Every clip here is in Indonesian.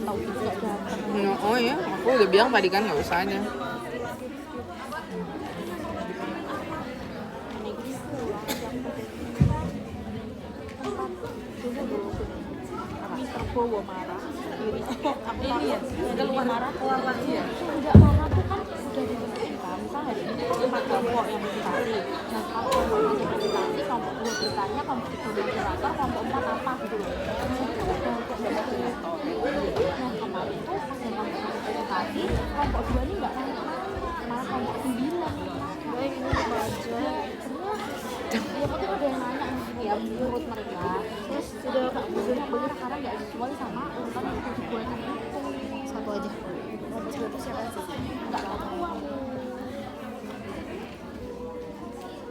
Tahu juga datang. No, oh ya, aku udah bilang tadi kan nggak usah aja. Bowo marah. Ini ya, keluar lagi ya. Enggak, marah tuh kan udah ditentukan. Misalnya hari ini kan 4 kelompok yang mendekati. Nah, kalau kelompok yang mendekati, kelompok 2 bertanya, kelompok 3 moderator, kelompok 4 apa gitu loh. Jadi itu udah moderator. Nah, kemarin tuh pas yang kelompok 1 mendekati, kelompok 2 ini nggak nanya-nanya, malah kelompok 9. Baik, ini apa aja? Ya pokoknya udah yang nanya ya menurut mereka. Terus udah nggak bener karena nggak sesuai sama urutan yang udah dibuatkan itu. Satu aja. Itu siapa sih? Nggak tahu aku.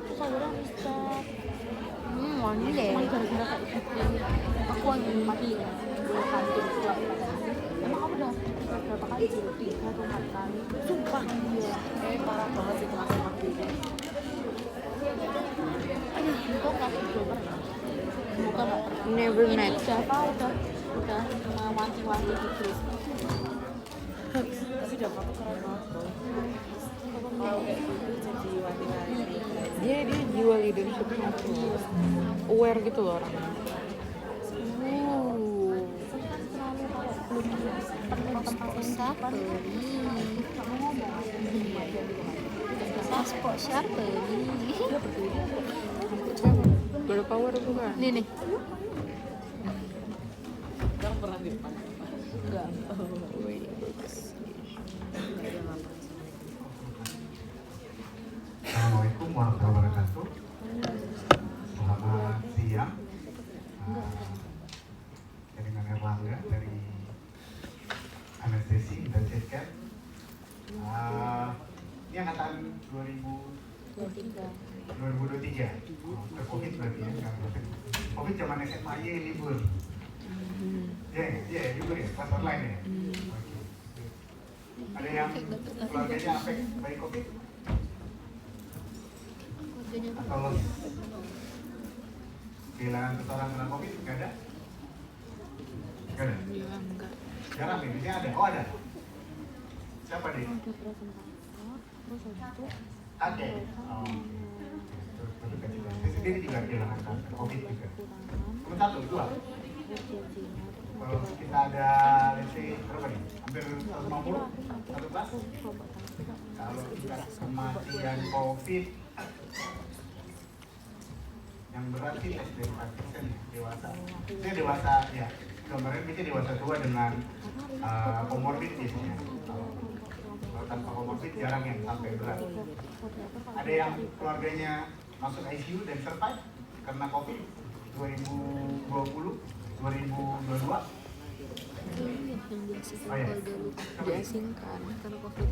Terus akhirnya Mister. Wangi deh. Cuma gara-gara kayak gitu. Aku lagi mati ya. Dua kali dua. Emang kamu udah berapa kali sih? 3 atau 4 kali? Sumpah. Iya. Parah banget sih kelas 4 ini. Itu kasih Joker ya? Bukan nggak pernah. Never Ini met. udah wanti-wanti gitu. Tapi Java tuh keren banget loh. Kalau kayak gitu jadi wanti-wanti. Dia jiwa leadershipnya tuh aware gitu loh orangnya. Paspor siapa ini? Girl power bukan? Nih. Sekarang pernah di depan. Enggak. Wih, bagus. Assalamualaikum warahmatullahi wabarakatuh. Selamat siang. Dengan Erlangga dari Anestesi Intensive Care. Ini angkatan 2023. Covid berarti ya, Covid zaman SMA aja libur. Iya, libur ya, pas online ya. Oke. Ada yang keluarganya afek dari Covid? Atau kehilangan seseorang kena Covid? Nggak ada? Nggak ada? Enggak. Jarang nih, ini ada? Oh ada? Siapa deh? Oke. Saya sendiri juga kehilangan Covid juga. Cuma 1, 2. Kalau kita ada, let's say, berapa nih? Hampir 150? 1 kelas? Kalau kita kematian Covid yang berat sih less dari 4% ya, dewasa. Itu dewasa, ya. Gambarnya biasanya dewasa tua dengan comorbid biasanya. Kalau tanpa comorbid jarang yang sampai berat. Ada yang keluarganya masuk ICU dan survive karena COVID 2020, 2022. Oh ya. Diasingkan karena Covid.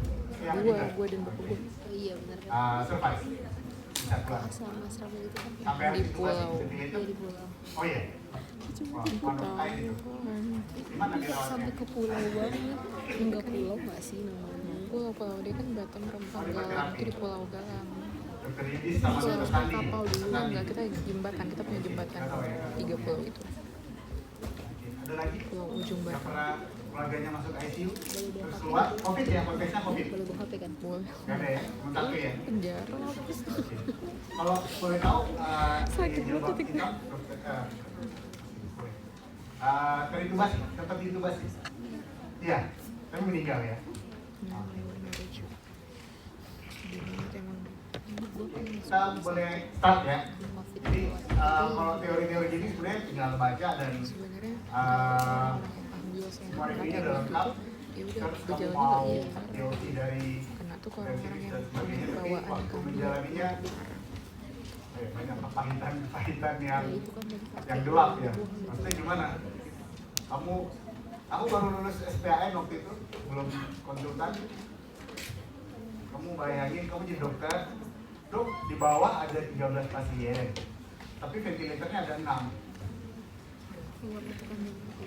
Gua dan bapak gua. Iya benar. Survive. Bisa keluar. Sama serama itu kan Sampai Di pulau. di pulau. Oh iya. Wah, manuk kain itu. Gimana dirawatnya? Sampai ke pulau banget. Enggak pulau nggak sih namanya? Pulau dia kan Batam, Rempang, Galang itu di Pulau Galang. Dokter Yudis sama Kita dokter harus Sandi. naik kapal dulu, enggak kita jembatan, kita punya jembatan 3 pulau itu. Ada lagi? Pulau ujung Yang Batam. pernah keluarganya masuk ICU terus keluar COVID ya, konteksnya COVID. Boleh buka HP kan? Boleh. Nggak ada ya, cuma 1 ya. Penjara. Oke. Kalau boleh tahu, Sakit jilbab banget itu. hitam, terintubasi, sempat diintubasi. Iya, tapi meninggal ya. Kita boleh start ya. Jadi kalau teori-teori gini sebenarnya tinggal baca dan Sebenarnya semua reviewnya udah lengkap. ya udah Terus kamu gejalanya mau nggak iya. teori dari Kena tuh ke dari orang-orang dan yang sebagainya, tapi bawaan waktu kan. menjalaninya banyak kepahitan yang Ya itu kan dari yang gelap ya. Maksudnya gimana? Aku baru lulus SPAN waktu itu, belum konsultan. Kamu bayangin, kamu jadi dokter, dok di bawah ada 13 pasien, tapi ventilatornya ada 6.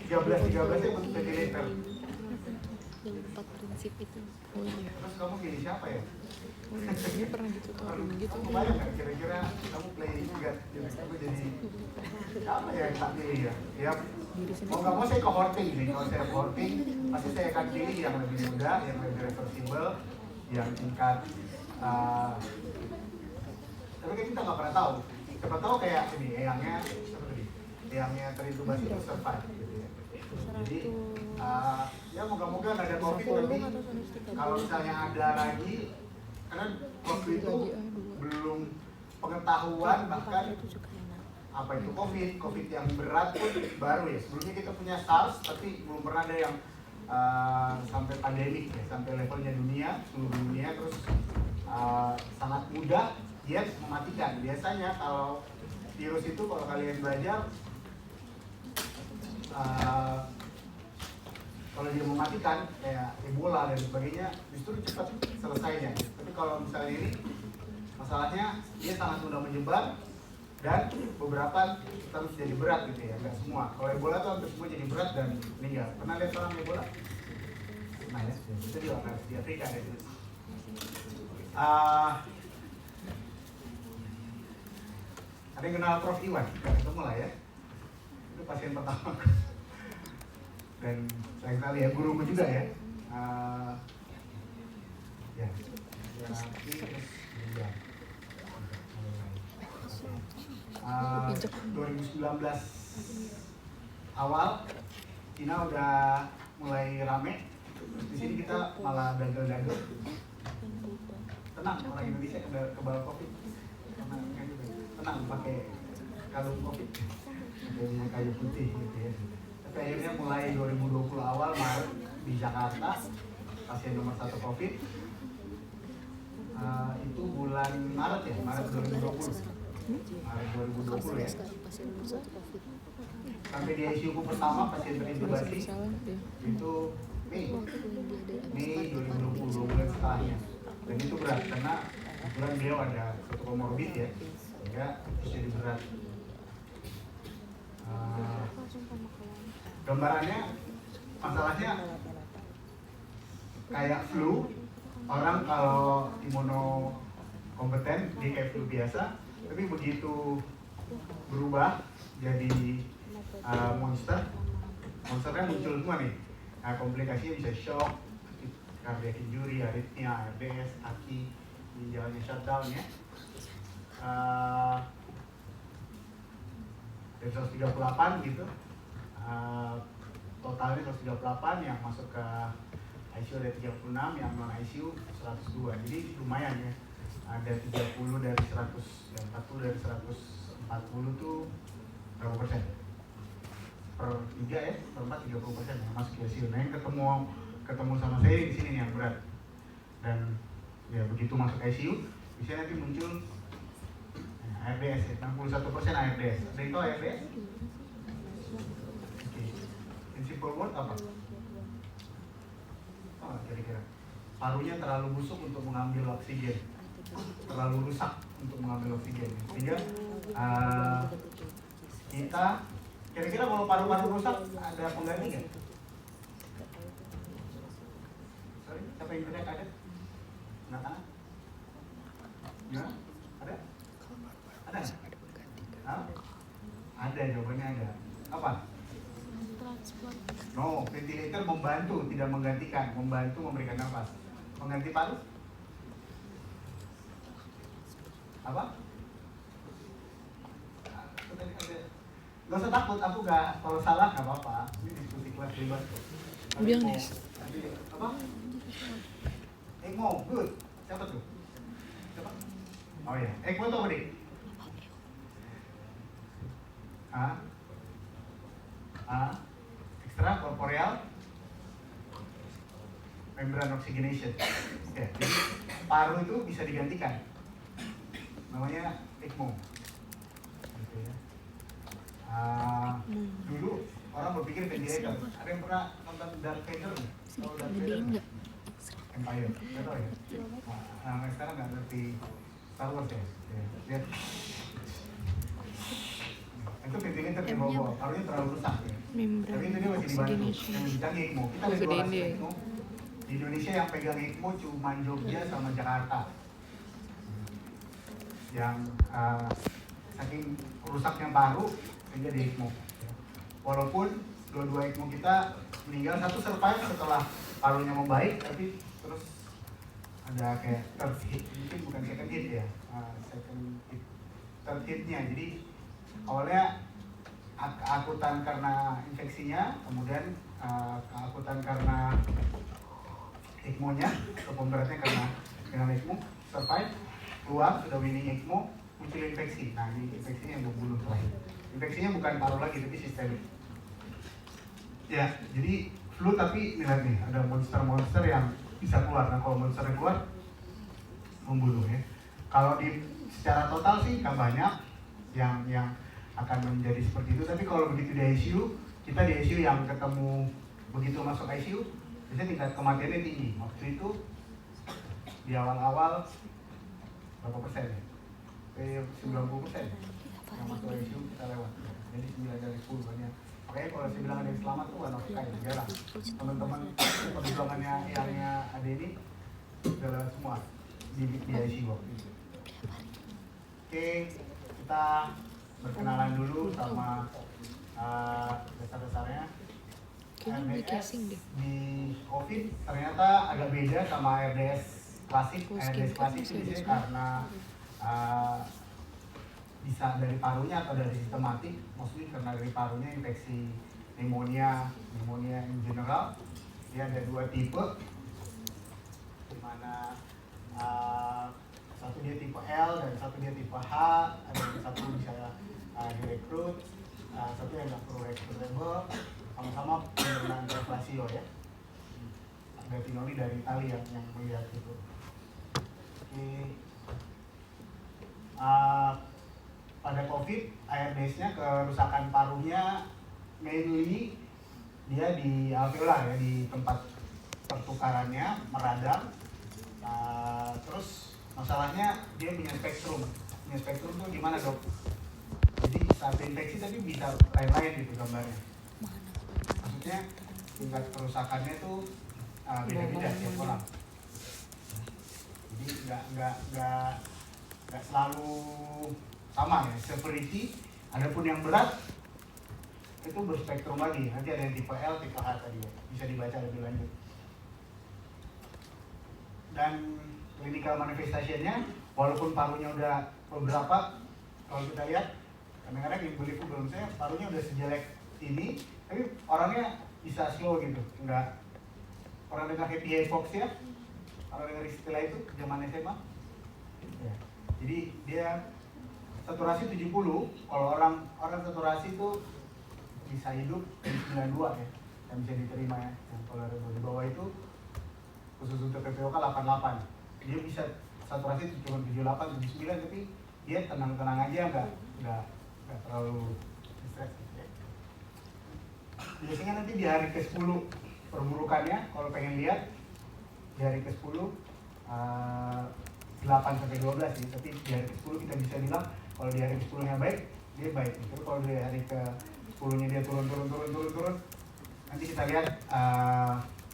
13 nya butuh ventilator. yang 4 prinsip itu. Oh iya. Terus kamu pilih siapa ya? Oh iya, dia pernah ditutorin gitu. Kamu banyak kan kira-kira kamu play God gitu. Kamu jadi apa ya yang tak pilih ya? Ya mau nggak mau saya ke hoarding nih. Kalau saya hoarding pasti saya akan pilih yang lebih mudah, yang lebih reversible, yang tingkat. Tapi kan kita nggak pernah tahu. Siapa tahu kayak ini, eyangnya terintubasi itu survive gitu ya. Jadi ya moga-moga nggak ada COVID nanti. Kalau misalnya ada lagi, karena waktu itu belum pengetahuan bahkan apa itu COVID yang berat pun baru ya. Sebelumnya kita punya SARS, tapi belum pernah ada yang sampai pandemik ya, sampai levelnya seluruh dunia, terus sangat mudah dia mematikan. Biasanya kalau virus itu kalau kalian belajar kalau dia mematikan kayak Ebola dan sebagainya justru cepat selesainya. Tapi kalau misalnya ini masalahnya dia sangat mudah menyebar dan beberapa terus jadi berat gitu ya, nggak semua. Kalau Ebola tuh hampir semua jadi berat dan meninggal. Pernah lihat orang Ebola? Nah ya, itu di Afrika ya. Ada yang kenal Prof. Iwan? Ketemu lah ya. Itu pasien pertama. Dan sayang sekali ya, guruku juga ya. Ya, nanti terus ya. 2019 awal Cina udah mulai rame. Di sini kita malah dagel-dagel. Tenang, orang Indonesia kebal COVID. Tenang, pakai kalung COVID. Pakai kayu putih gitu ya. Tapi akhirnya mulai 2020 awal Maret di Jakarta pasien nomor 1 COVID itu bulan Maret ya, Maret 2020. Maret 2020 ya. Sampai di ICU pertama pasien terintubasi itu Mei 2020, 2 bulan setelahnya. Dan itu berat karena kebetulan beliau ada satu komorbid ya, sehingga jadi berat. Gambarannya masalahnya kayak flu. Orang kalau imunokompeten dia kayak flu biasa, tapi begitu berubah jadi monsternya muncul semua nih. Nah, komplikasinya bisa shock, cardiac injury, aritmia, ARDS, aki, ginjalnya shutdown ya. Dari 138 gitu, totalnya 138 yang masuk ke ICU ada 36, yang non ICU 102. Jadi lumayan ya. Ada 30 dari 100, yang 40 dari 140 tuh berapa persen? Per 3 ya, per 4 30% yang masuk ke ICU. Nah yang ketemu sama saya di sini yang berat. Dan ya begitu masuk ICU, bisa nanti muncul ARDS ya, 61% ARDS. Ada yang tahu ARDS? Oke. In simple word apa? Oh, kira-kira parunya terlalu busuk untuk mengambil oksigen, terlalu rusak untuk mengambil oksigen. Sehingga kita kira-kira kalau paru-paru rusak ada pengganti nggak? Sorry, siapa yang teriak ada? Nggak? Ya? Ada? Ada? Hah? Ada, jawabannya ada. Apa? No, ventilator membantu, tidak menggantikan, membantu memberikan nafas. Mengganti paru? Apa? Gak usah takut, aku gak, kalau salah gak apa-apa. Ini diskusi kelas bebas. Bilang Apa? ECMO, good. Siapa tuh? Siapa? Oh ya, ECMO tuh apa nih? Extracorporeal membrane oxygenation. Oke, jadi paru itu bisa digantikan. Namanya ECMO. Gitu ya. Dulu orang berpikir ventilator. Ada yang pernah nonton Darth Vader nggak? Tahu Darth Vader nggak? Empire, nggak tahu ya? Nah, sekarang nggak ngerti Star Wars ya? Lihat. Itu ventilator di bawah, parunya terlalu rusak ya. Tapi itu dia masih dibantu. Yang canggih ECMO. Kita ada 2 ECMO. Di Indonesia yang pegang ECMO cuma Jogja sama Jakarta. Yang saking rusaknya paru sehingga di ECMO. Walaupun dua-dua ECMO kita meninggal, satu survive setelah parunya membaik, tapi terus ada kayak third hit, mungkin bukan second hit ya, third hitnya. Jadi awalnya keakutan karena infeksinya, kemudian keakutan karena ECMO-nya, atau pemberatnya karena dengan ECMO, survive, keluar, sudah winning ECMO, muncul infeksi. Nah, ini infeksinya yang membunuh terakhir. Infeksinya bukan paru lagi, tapi sistemik. Ya, jadi flu tapi lihat nih, ada monster-monster yang bisa keluar. Nah, kalau monster yang keluar, membunuh ya. Kalau di secara total sih nggak banyak yang akan menjadi seperti itu. Tapi kalau begitu di ICU, kita di ICU yang ketemu begitu masuk ICU, biasanya tingkat kematiannya tinggi. Waktu itu di awal-awal berapa persen ya? 90% yang masuk ICU kita lewat. Jadi 9 dari 10 banyak. Makanya kalau saya bilang ada yang selamat tuh one of kind, jarang. Teman-teman perjuangannya yang ada ini udah lewat semua di ICU waktu itu. Oke, kita berkenalan dulu sama dasar-dasarnya. RDS di COVID ternyata agak beda sama RDS klasik. RDS klasik ini karena bisa dari parunya atau dari sistematik, maksudnya karena dari parunya infeksi pneumonia in general. Dia ada dua tipe, di mana satu dia tipe L dan satu dia tipe H. Ada yang satu bisa direkrut, satu yang nggak perlu rekrutable, sama-sama penurunan deflasio ya. Ada Tinoli dari Itali yang melihat itu. Oke. Pada COVID, ARDS-nya kerusakan parunya mainly dia di alveolar ya, di tempat pertukarannya meradang. Terus masalahnya dia punya spektrum. Punya spektrum tuh gimana dok? Jadi saat infeksi tapi bisa lain-lain gitu gambarnya. Maksudnya tingkat kerusakannya tuh beda-beda tiap orang. Jadi nggak selalu sama ya, severity. Adapun yang berat itu berspektrum lagi. Nanti ada yang tipe L, tipe H tadi ya. Bisa dibaca lebih lanjut. Dan clinical manifestation-nya, walaupun parunya udah beberapa, kalau kita lihat kadang-kadang yang beli belum saya parunya udah sejelek ini, tapi orangnya bisa slow gitu. Enggak. Orang dengar happy hypoxia, orang dengar istilah itu zaman SMA. Ya. Jadi dia saturasi 70, kalau orang saturasi itu bisa hidup di 92 ya, yang bisa diterima ya. Yang kalau di bawah itu khusus untuk PPOK 88, dia bisa saturasi cuma 78, 79, tapi dia tenang-tenang aja, nggak terlalu stres gitu ya. Biasanya nanti di hari ke-10 perburukannya, kalau pengen lihat di hari ke-10 8-12 sih, tapi di hari ke-10 kita bisa bilang kalau di hari ke-10-nya baik, dia baik. Tapi kalau di hari ke-10-nya dia turun, nanti kita lihat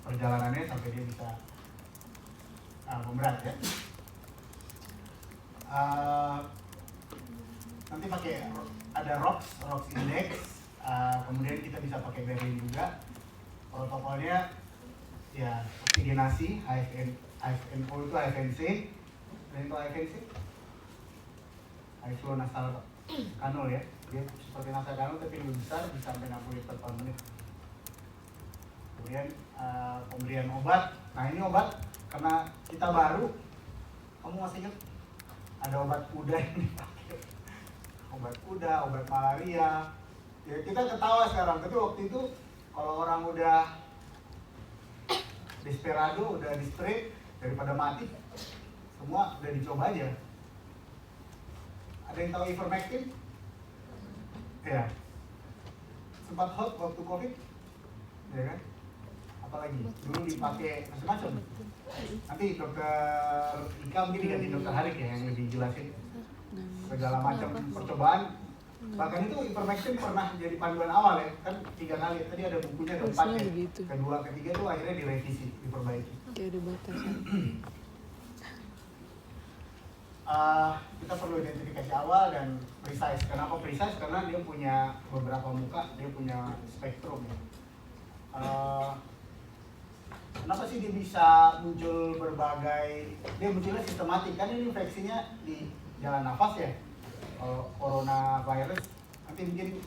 perjalanannya sampai dia bisa memberat ya. Nanti pakai ada ROX index, kemudian kita bisa pakai Berlin juga. Protokolnya ya oksigenasi, HFNO itu HFNC, dan itu HFNC high flow nasal kanul ya, dia seperti nasal kanul tapi lebih besar, bisa sampai 60 liter per menit. Kemudian pemberian obat. Nah ini obat karena kita baru, kamu masih ingat ada obat kuda yang dipakai, obat kuda, obat malaria. Ya kita ketawa sekarang, tapi waktu itu kalau orang udah desperado, udah desperate, daripada mati, semua udah dicoba aja. Ada yang tahu ivermectin? Ya, sempat hot waktu COVID, ya kan? Apalagi dulu dipakai macam-macam. Nanti dokter Ika mungkin diganti dokter Harik ya yang lebih jelasin segala macam percobaan Bahkan itu ivermectin pernah jadi panduan awal ya, kan 3 kali. Tadi ada bukunya ada 4 Harusnya ya. begitu. Kedua, ketiga tuh akhirnya direvisi, diperbaiki. Kayak ada batasan. Kita perlu identifikasi awal dan precise. Kenapa precise? Karena dia punya beberapa muka, dia punya spektrum ya. Kenapa sih dia bisa muncul berbagai, dia munculnya sistematik, kan ini infeksinya di jalan nafas ya. Kalau coronavirus, nanti mungkin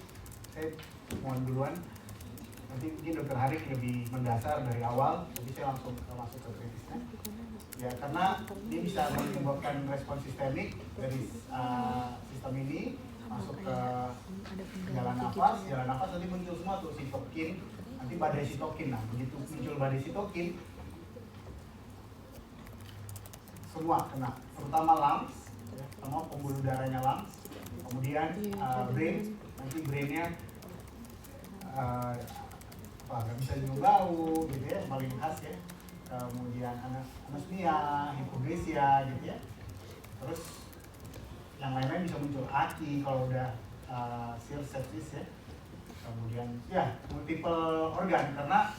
saya mohon duluan, nanti mungkin Dokter Harik lebih mendasar dari awal, jadi saya langsung masuk ke kritisnya. Ya, karena dia bisa menyebabkan respon sistemik dari sistem ini masuk ke jalan nafas nanti muncul semua tuh sitokin, nanti badai sitokin. Nah, begitu muncul badai sitokin, semua kena, terutama lungs, ya, sama pembuluh darahnya lungs, kemudian brain, nanti brainnya nggak bisa juga bau gitu ya, paling khas ya. Kemudian anosmia, hipoglesia gitu ya. Terus yang lain-lain bisa muncul aki kalau udah severe sepsis ya. Kemudian ya multiple organ, karena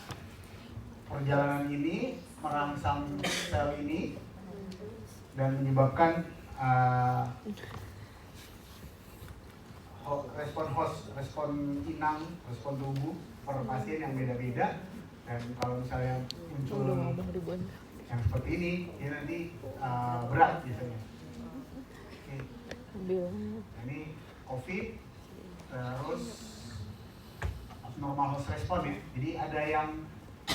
perjalanan ini merangsang sel ini dan menyebabkan respon inang, respon tubuh per pasien yang beda-beda. Dan kalau misalnya muncul yang seperti ini, dia nanti berat biasanya. Oke. Nah, ini COVID, terus abnormal host response ya. Jadi ada yang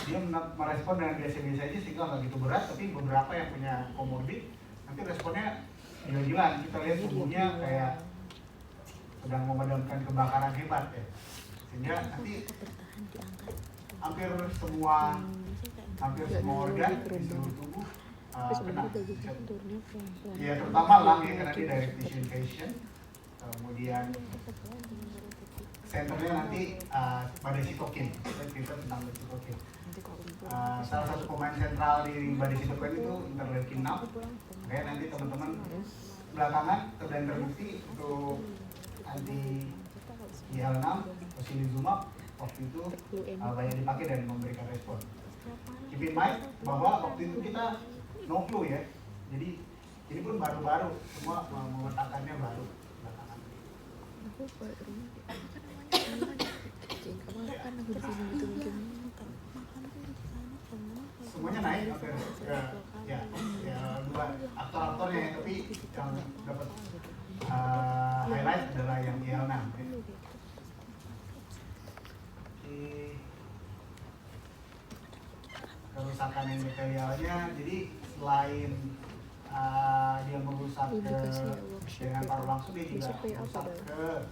dia merespon dengan biasa-biasa aja sehingga nggak gitu berat, tapi beberapa yang punya komorbid nanti responnya gila-gilaan. Kita lihat tubuhnya kayak sedang memadamkan kebakaran hebat ya. Sehingga nanti hampir semua organ di seluruh tubuh kena. Ya terutama lung ya, karena dia direct tissue invasion. Kemudian senternya nanti badai sitokin. Kita cerita tentang badai sitokin. Salah satu pemain sentral di badai sitokin itu interleukin 6. Kayak nanti teman-teman belakangan sudah terbukti untuk anti IL-6 tocilizumab waktu itu banyak dipakai dan memberikan respon. Keep in mind bahwa waktu itu kita no flu ya, jadi ini pun baru-baru, semua memetakannya baru belakangan. Semuanya naik hampir ya dua aktor-aktornya ya, tapi yang dapat highlight adalah yang IL-6 ya. Kerusakan endotelialnya, jadi selain dia merusak dengan paru langsung, dia juga merusak ke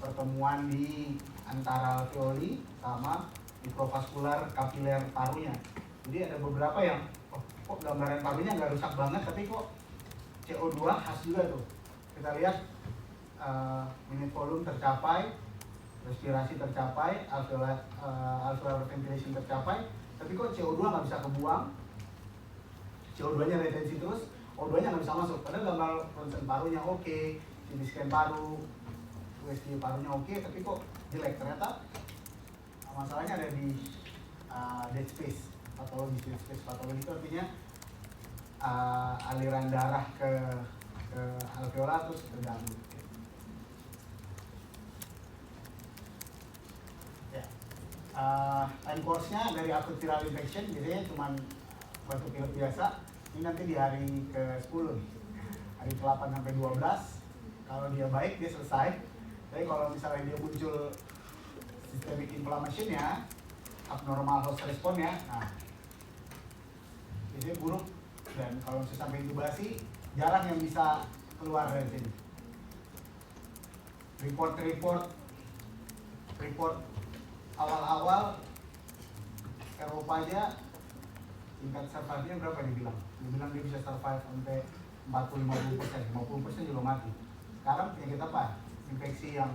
pertemuan di antara alveoli sama mikrovaskular kapiler parunya. Jadi ada beberapa yang kok gambaran parunya nggak rusak banget, tapi kok CO2 khas juga tuh. Kita lihat minute volume tercapai, respirasi tercapai, alveolar ventilation tercapai, tapi kok CO2 nggak bisa kebuang, CO2-nya retensi terus, O2-nya nggak bisa masuk. Padahal gambar ronsen parunya oke, CT scan paru, USG parunya oke, tapi kok jelek. Ternyata masalahnya ada di dead space patologi. Dead space patologi itu artinya aliran darah ke alveola terus terganggu. Time course-nya dari acute viral infection biasanya cuma batuk pilek biasa. Ini nanti di hari ke-10 nih, hari ke-8 sampai 12. Kalau dia baik dia selesai. Tapi kalau misalnya dia muncul systemic inflammation-nya, abnormal host response-nya, nah biasanya buruk. Dan kalau sampai intubasi, jarang yang bisa keluar dari sini. Report awal-awal Eropa aja tingkat survive-nya berapa dibilang? Dibilang dia bisa survive sampai 40-50%, 50% juga mati. Sekarang penyakit apa? Infeksi yang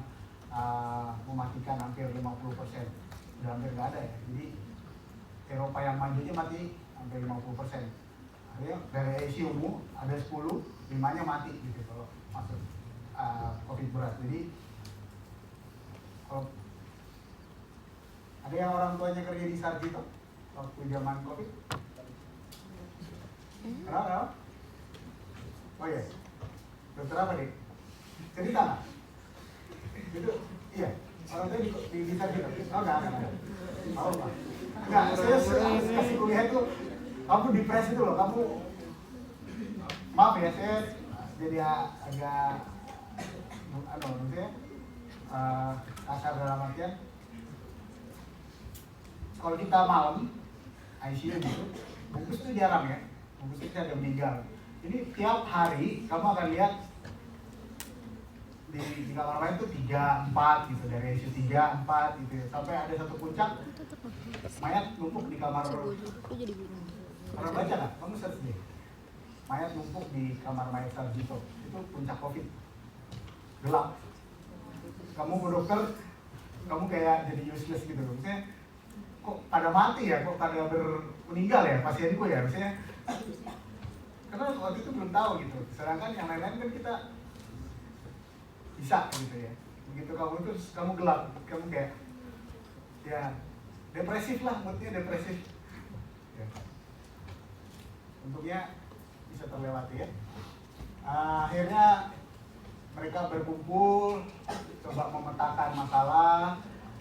mematikan hampir 50%, udah hampir nggak ada ya. Jadi Eropa yang maju aja mati hampir 50%. Artinya dari ICU ada 10, 5-nya mati gitu kalau masuk COVID berat. Jadi Oh. Ada yang orang tuanya kerja di Sarjito waktu zaman COVID? Kenapa? Oh iya, dokter apa nih? Cerita nggak? Itu, iya, orang tuanya di Sarjito? Oh enggak. Oh enggak. Enggak, saya kasih kuliah itu, kamu depres itu loh, kamu, maaf ya, saya jadi agak, maksudnya, kasar dalam artian, kalau kita malam ICU gitu, bungkus itu jarang ya, bungkus itu ada meninggal. Ini tiap hari kamu akan lihat di kamar lain tuh 3, 4 gitu, dari ICU 3, 4 gitu, sampai ada satu puncak mayat numpuk di kamar. Pernah baca nggak? Kamu search deh. Mayat numpuk di kamar mayat Sarjito, itu puncak COVID, gelap. Kamu ke dokter, kamu kayak jadi useless gitu, maksudnya kok pada mati ya, kok pada meninggal ya pasienku ya, maksudnya karena waktu itu belum tahu gitu, sedangkan yang lain-lain kan kita bisa gitu ya. Begitu kamu itu kamu gelap, kamu kayak ya depresif lah, moodnya depresif ya. Untuknya bisa terlewati ya. Akhirnya mereka berkumpul coba memetakan masalah.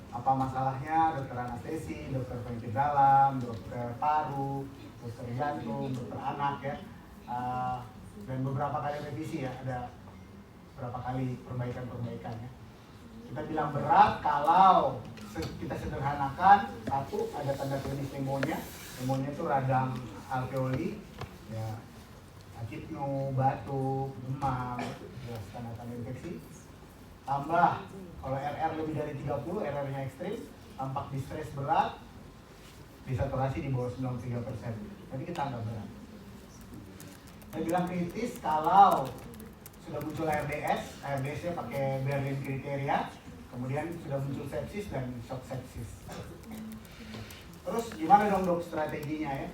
Apa masalahnya, dokter anestesi, dokter penyakit dalam, dokter paru, dokter jantung, dokter anak ya, dan beberapa kali revisi ya, ada beberapa kali perbaikan ya. Kita bilang berat kalau kita sederhanakan, satu ada tanda klinis pneumonia itu radang alveoli ya, akipno, batuk, demam, jelas tanda-tanda infeksi. Tambah kalau RR lebih dari 30, RR-nya ekstrim, tampak distres berat, desaturasi di bawah 93%. Jadi kita anggap berat. Saya bilang kritis kalau sudah muncul ARDS-nya pakai Berlin kriteria, kemudian sudah muncul sepsis dan shock sepsis. Terus gimana dong dok strateginya ya?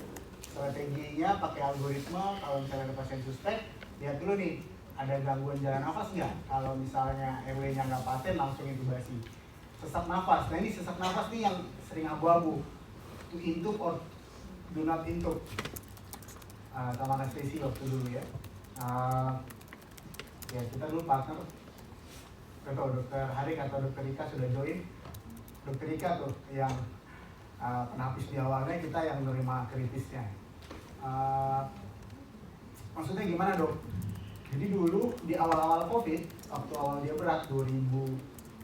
Strateginya pakai algoritma, kalau misalnya ada pasien suspek, lihat dulu nih, ada gangguan jalan nafas nggak? Kalau misalnya airway-nya nggak paten, langsung intubasi. Sesak nafas, nah ini sesak nafas nih yang sering abu-abu. To intube or do not intube. Sama anestesi waktu dulu ya. Ya kita dulu partner. Atau dokter Harik atau dokter Rika sudah join. Dokter Rika tuh yang penapis di awalnya, kita yang menerima kritisnya. Maksudnya gimana dok? Jadi dulu di awal-awal COVID, waktu awal dia berat 2000,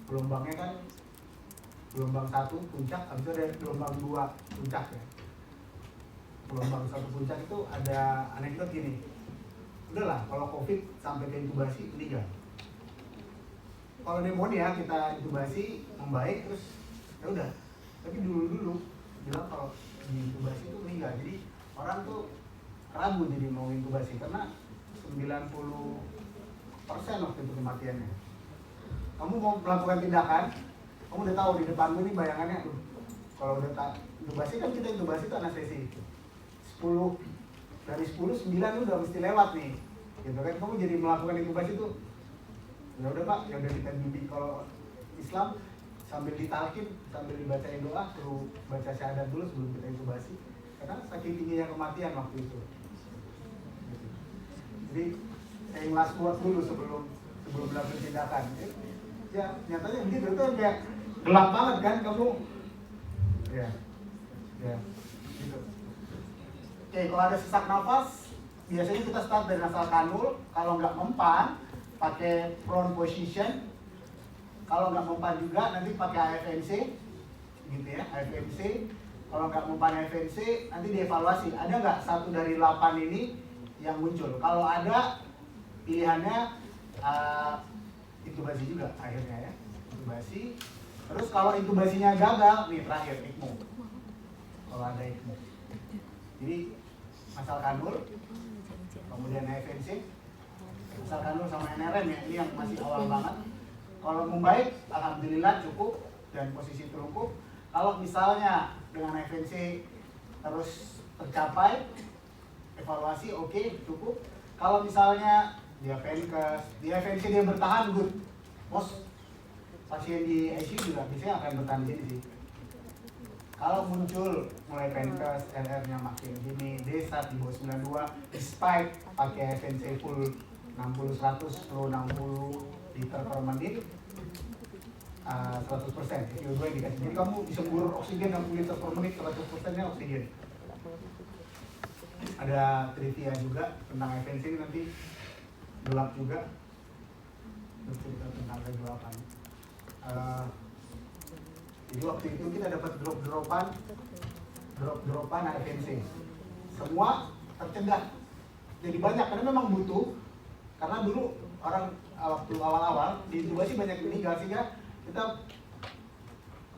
gelombangnya kan gelombang 1 puncak, habis itu ada gelombang 2 puncak ya. Gelombang 1 puncak itu ada anekdot gini. Udahlah, kalau COVID sampai ke intubasi meninggal. Kalau pneumonia kita intubasi membaik terus ya udah. Tapi dulu bilang kalau di intubasi itu meninggal. Jadi orang tuh ragu jadi mau intubasi karena 90% waktu itu kematiannya. Kamu mau melakukan tindakan, kamu udah tahu di depanmu ini bayangannya, kalau udah intubasi kan kita intubasi itu anestesi. 10 dari 10, 9 udah mesti lewat nih. Gitu kan, kamu jadi melakukan intubasi itu, ya udah Pak, ya udah kita bimbing. Kalau Islam sambil ditalkin, sambil dibacain doa, perlu baca syahadat dulu sebelum kita intubasi. Karena saking tingginya kematian waktu itu. Jadi saya last word dulu sebelum melakukan tindakan. Ya nyatanya begitu, itu kayak gelap banget kan kamu. Ya gitu. Oke, kalau ada sesak nafas, biasanya kita start dari nasal kanul. Kalau nggak mempan, pakai prone position. Kalau nggak mempan juga, nanti pakai AFNC, gitu ya, AFNC. Kalau nggak mempan AFNC, nanti dievaluasi. Ada nggak 1 dari 8 ini yang muncul? Kalau ada, pilihannya intubasi juga akhirnya ya, intubasi. Terus kalau intubasinya gagal, nih terakhir ECMO. Kalau ada ECMO, jadi asal kanul, kemudian AFNC, asal kanul sama NRM ya, ini yang masih awal banget. Kalau membaik, alhamdulillah cukup dan posisi terungkup. Kalau misalnya dengan AFNC terus tercapai, evaluasi oke, cukup. Kalau misalnya dia penkes, dia FNC dia bertahan, good. Most pasien di ICU juga biasanya akan bertahan di sini sih. Kalau muncul mulai penkes, LR-nya makin gini, D-SAT di bawah 92, despite pakai FNC full 60-100, slow 60 liter per menit, 100% FiO2 yang dikasih. Jadi kamu bisa mengurut oksigen 60 liter per menit, 100%-nya oksigen. Ada trivia juga tentang FNC ini nanti gelap juga. Bercerita tentang kegelapan. Jadi waktu itu kita dapat drop-dropan FNC. Semua tercegah. Jadi banyak karena memang butuh. Karena dulu orang waktu awal-awal di intubasi banyak meninggal sehingga kita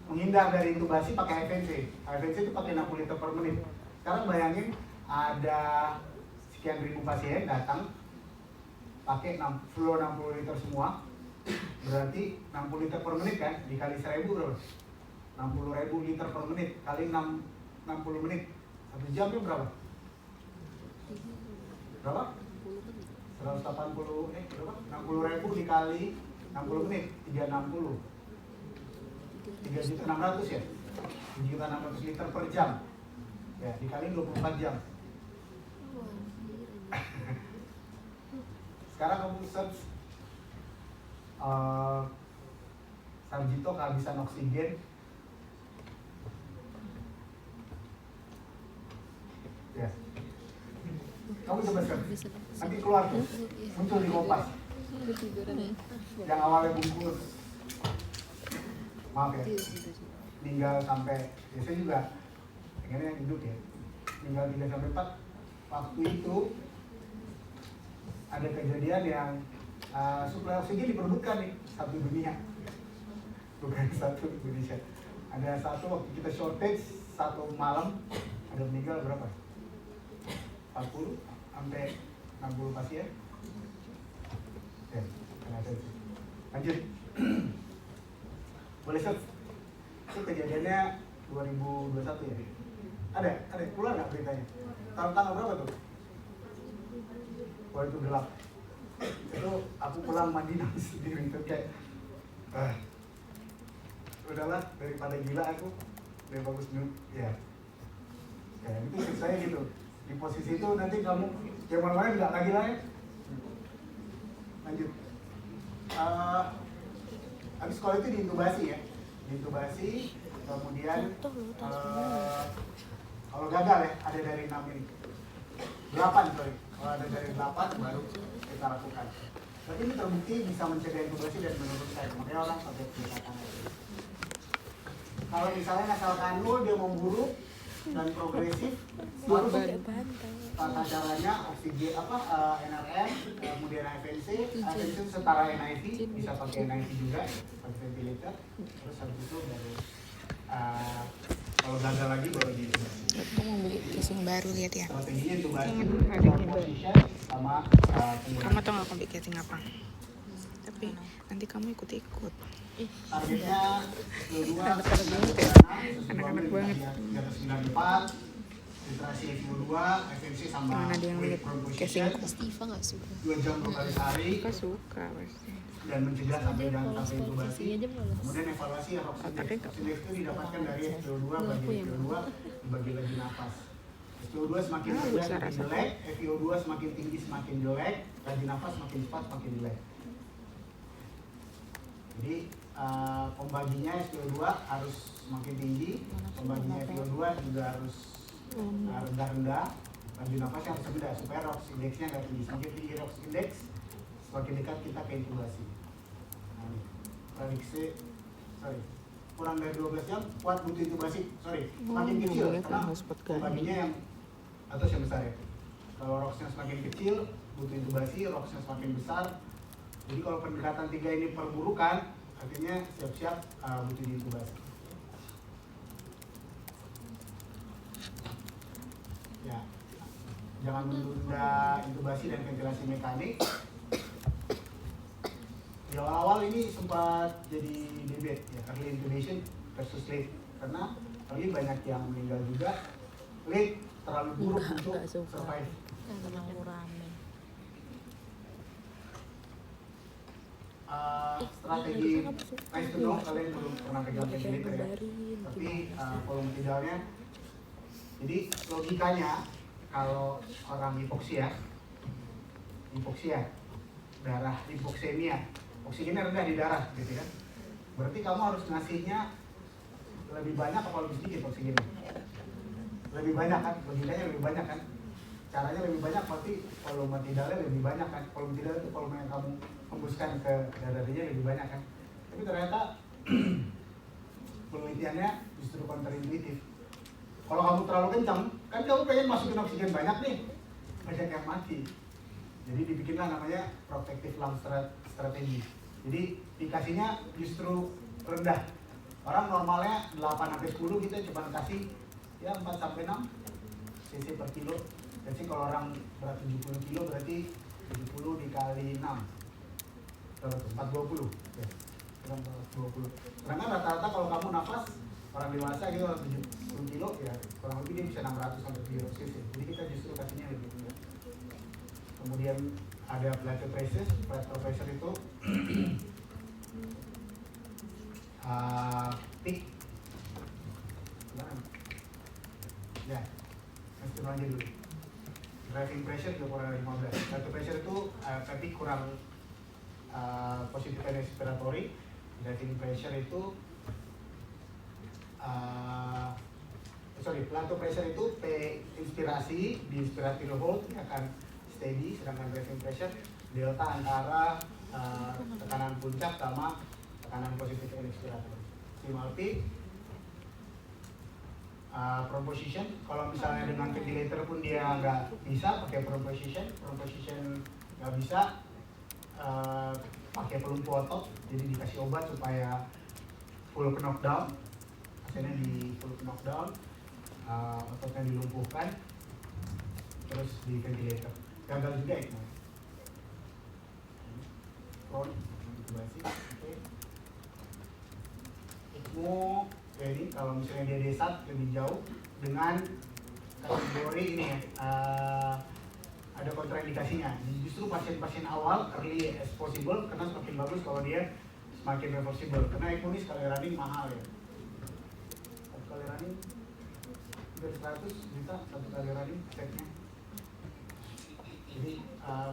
menghindar dari intubasi pakai FNC. FNC itu pakai 60 liter per menit. Sekarang bayangin ada sekian ribu pasien datang pakai flow 60 liter semua. Berarti 60 liter per menit kan dikali 1000 berapa? 60.000 liter per menit kali 60 menit. 1 jamnya berapa? Berapa? 180 berapa? 60.000 dikali 60 menit 360. 3.600 ya? 3.600 liter per jam. Ya, dikali 24 jam. Sekarang kamu search Sarjito kehabisan oksigen. Ya. Kamu coba search. Nanti keluar tuh. Muncul di Kompas. Yang awalnya bungkus. Maaf ya. Meninggal sampai biasanya juga pengennya yang hidup ya. Meninggal 3-4. Waktu itu ada kejadian yang suplai oksigen diperebutkan nih satu dunia, bukan satu Indonesia. Ada satu waktu kita shortage satu malam ada meninggal berapa? 40 sampai 60 pasien. Ya, ada. Lanjut. Boleh search. Itu kejadiannya 2021 ya. Ada keluar nggak beritanya? Tanggal berapa tuh? Wah itu gelap. Itu aku pulang mandi nangis sendiri itu kayak udahlah daripada gila aku lebih bagus dulu ya. Ya itu saya gitu di posisi itu nanti kamu yang mana-mana nggak lagi lah ya. Lanjut. Habis sekolah itu diintubasi ya, diintubasi kemudian kalau gagal ya ada dari 6 ini 8 sorry. Kalau ada dari 8 baru kita lakukan. Tapi ini terbukti bisa mencegah intubasi dan menurunkan. Makanya orang pakai pendekatan. Kalau misalnya nasal kanul dia memburuk dan progresif, baru tata caranya oksigen NRM, kemudian FNC itu setara NIV, bisa pakai NIV juga, pakai ventilator. Terus habis itu baru kalau gagal lagi baru di. Aku mau beli casing baru lihat ya. Strateginya intubasi, position sama Kamu tau gak aku beli casing apa? Tapi nanti kamu ikut-ikut. targetnya Anak-anak banget. di atas 94, filtrasi FiO2, FNC sama Mana dia yang lihat casing aku? Steva nggak suka. 2 jam 2 kali sehari Suka pasti. dan mencegah sampai jangan sampai intubasi. Aja malas. Kemudian evaluasi Otaknya oksigen. Oksigen itu didapatkan dari FiO2 bagi FiO2 dibagi lagi nafas. FiO2 semakin rendah semakin jelek, FiO2 semakin tinggi semakin jelek, lagi nafas semakin cepat semakin jelek. Jadi pembaginya FiO2 harus semakin tinggi, pembaginya FiO2 juga harus rendah-rendah, laju nafasnya harus rendah supaya ROX indeksnya nggak tinggi. Semakin tinggi ROX indeks, semakin dekat kita ke intubasi. Nah, prediksi, kurang dari 12 jam, kuat butuh intubasi, semakin kecil, karena pembaginya yang atas yang besar ya. Kalau ROX-nya semakin kecil, butuh intubasi, ROX-nya semakin besar. Jadi kalau pendekatan 3 ini perburukan, artinya siap-siap butuh diintubasi. Ya, jangan menunda intubasi dan ventilasi mekanik. Di awal-awal ini sempat jadi debate ya, early intubation versus late, karena lagi banyak yang meninggal juga. Late terlalu buruk untuk survive. Terlalu rame. strategi nice to know, kalian belum pernah pegang ventilator ya, tapi volume tidalnya, jadi logikanya kalau orang hipoksia, darah hipoksemia, oksigennya rendah di darah gitu kan, berarti kamu harus ngasihnya lebih banyak apa lebih sedikit oksigennya? Lebih banyak kan, logikanya lebih banyak kan, caranya lebih banyak, berarti volume tidalnya lebih banyak kan, volume tidal itu volume yang kamu hembuskan ke dada-dadanya lebih banyak kan, tapi ternyata penelitiannya justru counterintuitif. Kalau kamu terlalu kencang, kan kamu pengen masukin oksigen banyak nih, banyak yang mati. Jadi dibikinlah namanya protective lung strategy. Jadi dikasihnya justru rendah. Orang normalnya 8-10, kita cuma kasih ya 4-6 cc per kilo. Jadi kalau orang berat 70 kilo berarti 70 dikali 6. 420. Ya. 420. Karena rata-rata kalau kamu nafas orang dewasa gitu 70 kilo ya kurang lebih dia bisa 600 sampai 700 cc. Jadi kita justru kasihnya lebih rendah. Kemudian ada plateau pressure itu peak. Ya, mesti aja dulu. Driving pressure juga kurang dari 15. Plateau pressure itu peak kurang positif and expiratory. Driving pressure itu plateau pressure itu P inspirasi, di inspiratory hold akan steady, sedangkan driving pressure delta antara tekanan puncak sama tekanan positif and expiratory. Optimal peak, prone position, kalau misalnya dengan ventilator pun dia nggak bisa pakai prone position nggak bisa pakai pelumpuh otot, jadi dikasih obat supaya full knockdown, hasilnya di full knockdown, ototnya dilumpuhkan, terus di ventilator. Gagal juga ECMO. Prone, intubasi, oke. ECMO, ya ini kalau misalnya dia desat lebih jauh dengan kategori ini ya, ada kontraindikasinya. Justru pasien-pasien awal early as possible karena semakin bagus kalau dia semakin reversible. Karena ECMO ini sekali running mahal ya. Satu kali running hampir 100 juta satu kali running setnya. Jadi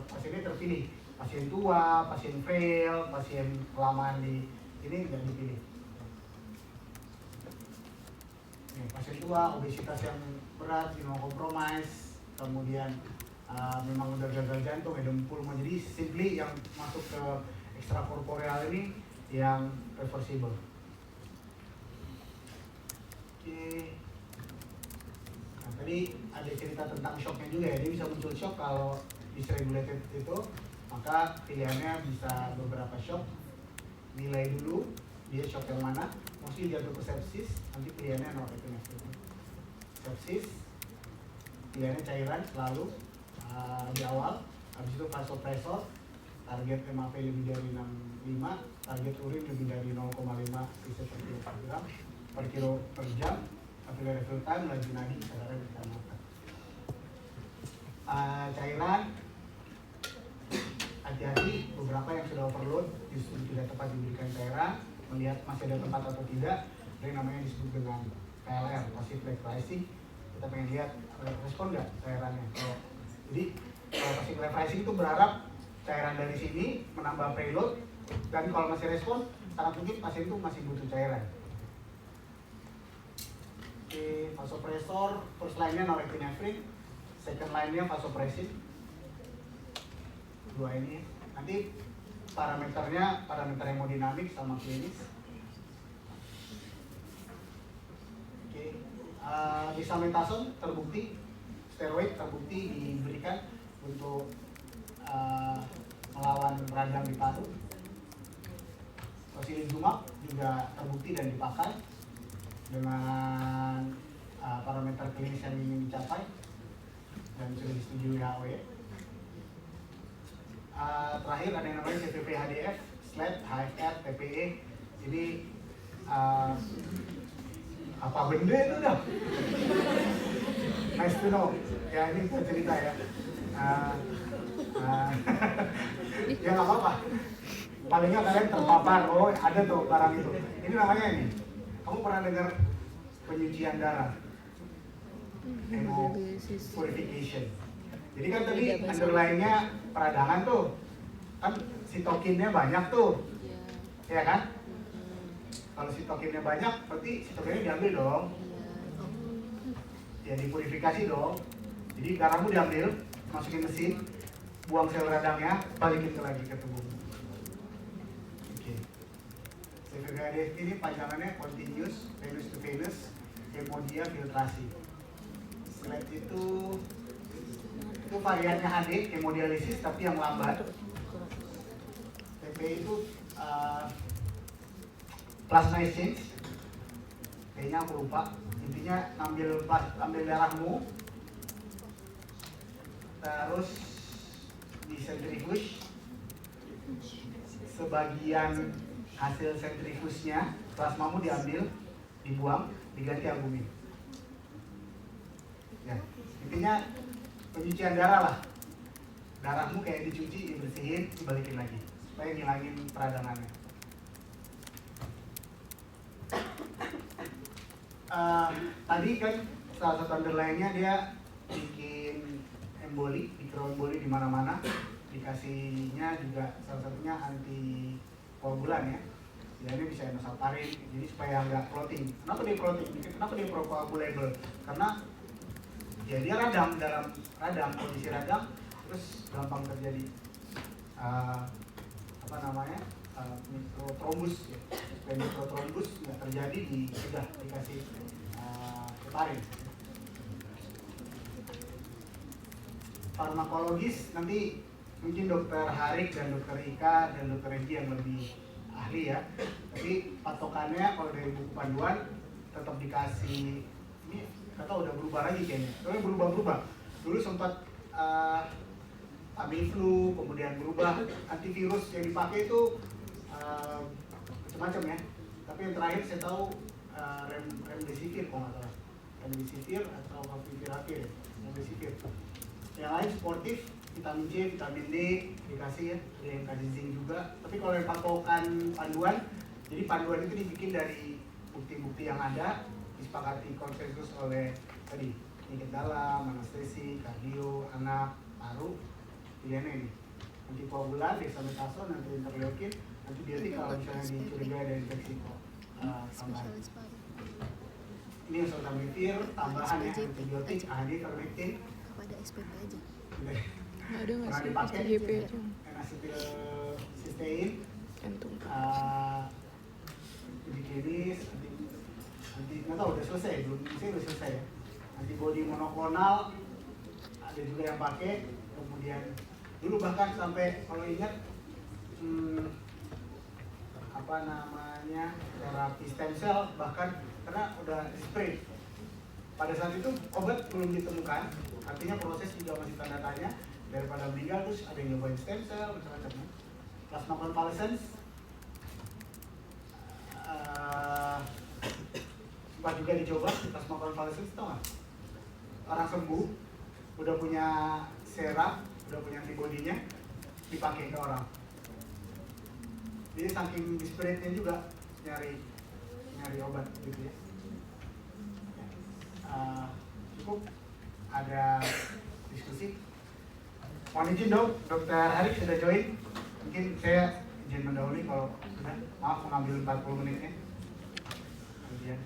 pasiennya terpilih, pasien tua, pasien frail, pasien kelamaan di ini nggak dipilih. Nih, pasien tua, obesitas yang berat, imunokompromis, kemudian memang udah gagal jantung, edem pulmo, jadi simply yang masuk ke ekstrakorporeal ini yang reversible. Oke. Nah, tadi ada cerita tentang shocknya juga ya, dia bisa muncul shock kalau dysregulated itu, maka pilihannya bisa beberapa shock. Nilai dulu dia shock yang mana, mostly jatuh ke sepsis, nanti pilihannya norepinephrine. Sepsis, pilihannya cairan selalu di awal, habis itu vasopresor, target MAP lebih dari 65, target urin lebih dari 0,5 cc per kilo per jam, capillary fill time, laju nadi, kesadaran di mata. Cairan, hati-hati, beberapa yang sudah overload justru tidak tepat diberikan cairan, melihat masih ada tempat atau tidak, yang namanya disebut dengan PLR, passive leg rising. Kita pengen lihat respon nggak cairannya. Jadi kalau passive leg rising itu berharap cairan dari sini menambah preload, dan kalau masih respon, sangat mungkin pasien itu masih butuh cairan. Oke, vasopresor, first line-nya norepinephrine, second line-nya vasopressin. Dua ini, nanti parameternya parameter hemodinamik sama klinis. Oke, dexamethasone terbukti, steroid terbukti diberikan untuk melawan radang di paru. Tocilizumab juga terbukti dan dipakai dengan parameter klinis yang ingin dicapai dan sudah disetujui WHO ya. Terakhir ada yang namanya CVP HDF, SLED, HFR, TPE. Jadi apa benda itu dah? Nice to know. Ya ini kita cerita ya. Ya nggak apa-apa. palingnya kalian terpapar, oh ada tuh barang itu. Ini namanya ini, kamu pernah dengar penyucian darah? Purification. Jadi kan tadi underline-nya peradangan tuh, kan sitokinnya banyak tuh, ya kan? Kalau sitokinnya banyak, berarti sitokinnya diambil dong, ya dipurifikasi dong. Jadi darahmu diambil, masukin mesin, buang sel radangnya, balikin lagi ke tubuhmu. Oke. CVVAD ini panjangannya continuous venous to venous hemodia filtrasi. Selain itu variannya HD hemodialisis tapi yang lambat. PP itu plasma exchange. Kayaknya aku lupa. Intinya ambil darahmu, terus di centrifuge, sebagian hasil centrifugenya plasmamu diambil, dibuang, diganti albumin. Ya, intinya pencucian darah lah. Darahmu kayak dicuci, dibersihin, dibalikin lagi supaya ngilangin peradangannya. Tadi kan salah satu underline-nya dia bikin emboli, mikroemboli di mana-mana. Dikasihnya juga salah satunya anti koagulan ya. Ya ini bisa enosalparin, jadi supaya nggak clotting. Kenapa dia clotting? Kenapa dia procoagulable? Karena ya dia radang, kondisi radang, terus gampang terjadi mikrotrombus ya. Supaya mikrotrombus nggak terjadi sudah dikasih heparin. Farmakologis nanti mungkin dokter Harik dan dokter Ika dan dokter Egi yang lebih ahli ya. Tapi patokannya kalau dari buku panduan tetap dikasih, ini kata udah berubah lagi kayaknya. Soalnya berubah-berubah. Dulu sempat Tamiflu, kemudian berubah antivirus yang dipakai itu macam-macam ya. Tapi yang terakhir saya tahu remdesivir kalau nggak salah. Remdesivir atau favipiravir, remdesivir. Yang lain sportif, vitamin C, vitamin D dikasih ya, ada yang kasih zinc juga. Tapi kalau yang patokan panduan, jadi panduan itu dibikin dari bukti-bukti yang ada, disepakati konsensus oleh tadi penyakit dalam, anestesi, kardio, anak, paru. Pilihannya ini antikoagulan, dexamethasone, anti-interleukin, antibiotik kalau misalnya dicurigai ada infeksi tambahan. Ini yang oseltamivir, tambahan ya, antibiotik, AHD, ivermectin. Apa ada SPP aja? Ada nggak Pernah sih? dipakai SGP aja. N-acetylcysteine, Entum. uji klinis, nggak tahu udah selesai, belum sih udah selesai ya. Antibody monoklonal ada juga yang pakai, kemudian dulu bahkan sampai kalau ingat terapi stem cell bahkan karena udah spray. Pada saat itu obat belum ditemukan, artinya proses juga masih tanda tanya. Daripada meninggal terus ada yang nyobain stem cell macam-macam. Plasma convalescence sempat juga dicoba plasma convalescence, tau nggak? Orang sembuh udah punya serum, udah punya antibodinya, dipakai ke orang. Jadi saking desperate-nya juga nyari obat gitu ya. Cukup ada diskusi. Mohon izin dong, Dokter Harik sudah join. Mungkin saya izin mendahului kalau sudah. Maaf mengambil 40 menitnya. Kemudian